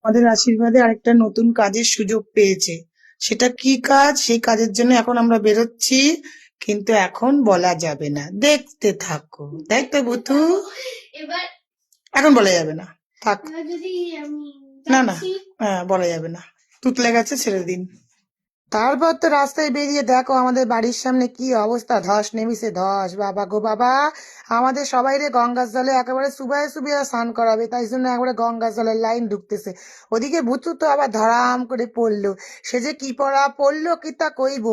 আমাদের আশীর্বাদে আরেকটা নতুন কাজের সুযোগ পেয়েছে। সেটা কি কাজ? সেই কাজের জন্য এখন আমরা বেরোচ্ছি, কিন্তু এখন বলা যাবে না। দেখতে থাকো, তাই তো বুতু? এবার এখন বলা যাবে না, থাক। এবার যদি আমি না না, যাচ্ছি, হ্যাঁ বলা যাবে না। তুতলে গেছে, ছেড়ে দিন। তারপর তো রাস্তায় বেরিয়ে দেখো আমাদের বাড়ির সামনে কি অবস্থা, ধস নেমেছে ধস, বাবা গো বাবা। আমাদের সবাই রে গঙ্গার জলে একেবারে সুবাই সুবিয়া স্নান করাবে, তাই জন্য একবারে গঙ্গার জলের লাইন ঢুকতেছে। ওদিকে ভুতু তো আবার ধরাম করে পড়লো। সে যে কি পড়া পড়লো কি তা কইব।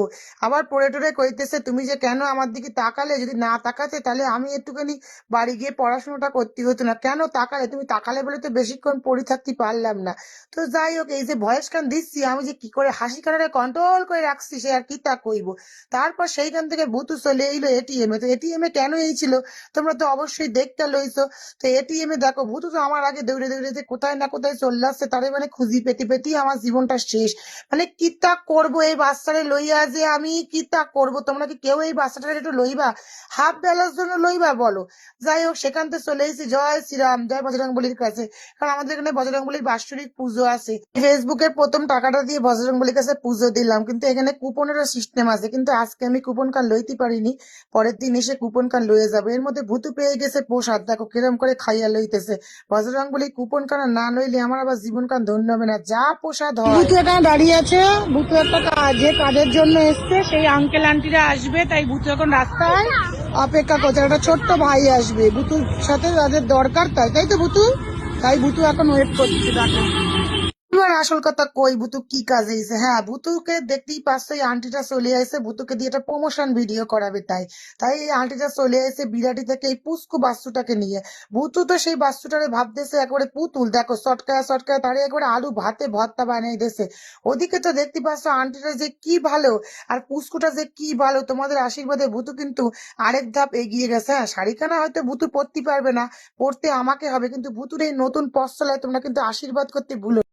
আবার পড়ে টড়ে কইতেছে, তুমি যে কেন আমার দিকে তাকালে, যদি না তাকাতে তাহলে আমি একটুখানি বাড়ি গিয়ে পড়াশোনাটা করতে হতো না। কেন তাকালে? তুমি তাকালে বলে তো বেশিক্ষণ পড়ে থাকতে পারলাম না। তো যাই হোক, এই যে ভয়েস গান দিচ্ছি, আমি যে কি করে হাসি কাটারে কন্ট্রোল করে রাখছি সে আর কি তা কইব। তারপর সেইখান থেকে ভুতু চলে এইলো এটিএম এ। তো এটিএম এ কেন এইছিল তোমরা তো অবশ্যই দেখতে লইছো। তো এটিএম এ দেখো, ভুতু তো আমার আগে দৌড়ে দৌড়ে যে কোথায় না কোথায় চলে আসছে, তারে মানে খুঁজি পেতে পেতেই আমার জীবনটা শেষ। মানে কি তা করবো এই বাচ্চারে লইয়া, যে আমি কি তা করবো। তোমরা কি কেউ এই বাচ্চাটার একটু লইবা? হাফ বেলার জন্য লইবা বলো? যাই হোক, সেখান থেকে চলে এসেছি জয় শ্রীরাম, জয় বজরংবলীর কাছে। কারণ আমাদের এখানে বজরংবলীর বাৎসরিক পুজো আছে। ফেসবুকের প্রথম টাকাটা দিয়ে বজরংবলীর কাছে পুজো দিলাম, কিন্তু এখানে কুপনেরও সিস্টেম আছে, কিন্তু আজকে আমি কুপন কার্ড লইতে পারিনি। পরের দিন এসে কুপন কার্ড লয়ে যাবো। এর মধ্যে ভুতু পেয়ে গেছে প্রসাদ, দেখো কিরম করে খাইয়া লইতেছে। বজরংবলী কুপন কার্ড না লইলে আমার আবার জীবন কার্ড ধন্য হবে না, যা প্রসাদ হয়। ভুতু এখানে দাঁড়িয়ে আছে, ভুতু একটা যে কাজের জন্য এসছে সেই আঙ্কেল আন্টিরা আসবে, তাই ভুতু এখন রাস্তায় অপেক্ষা করছে। একটা ছোট্ট ভাই আসবে ভুতুর সাথে, তাদের দরকার, তাই তাই তো ভুতু? তাই ভুতু এখন ওয়েট করছে, দেখো। এবার আসল কথা কই, ভুতু কি কাজে এসে। হ্যাঁ, ভুতুকে দেখতেই পাচ্ছ, এই আন্টিটা চলে আসে ভুতুকে দিয়ে একটা প্রমোশন ভিডিও করাবে, তাই তাই এই আন্টিটা চলে আসে বিরাটি থেকে এই পুস্কু বাস্তুটাকে নিয়ে। ভুতু তো সেই বাস্তুটারে ভাবতেছে একবারে পুতুল, দেখো চটকায় চটকায় তারে একবারে আলু ভাতে ভর্তা বানিয়ে দিয়েছে। ওদিকে তো দেখতে পাচ্ছ আন্টিটা যে কি ভালো, আর পুস্কুটা যে কি ভালো। তোমাদের আশীর্বাদে ভুতু কিন্তু আরেক ধাপ এগিয়ে গেছে। হ্যাঁ, শাড়িখানা হয়তো ভুতু পরতে পারবে না, পরতে আমাকে হবে, কিন্তু ভুতুর এই নতুন পথ চলায় তোমরা কিন্তু আশীর্বাদ করতে ভুলো।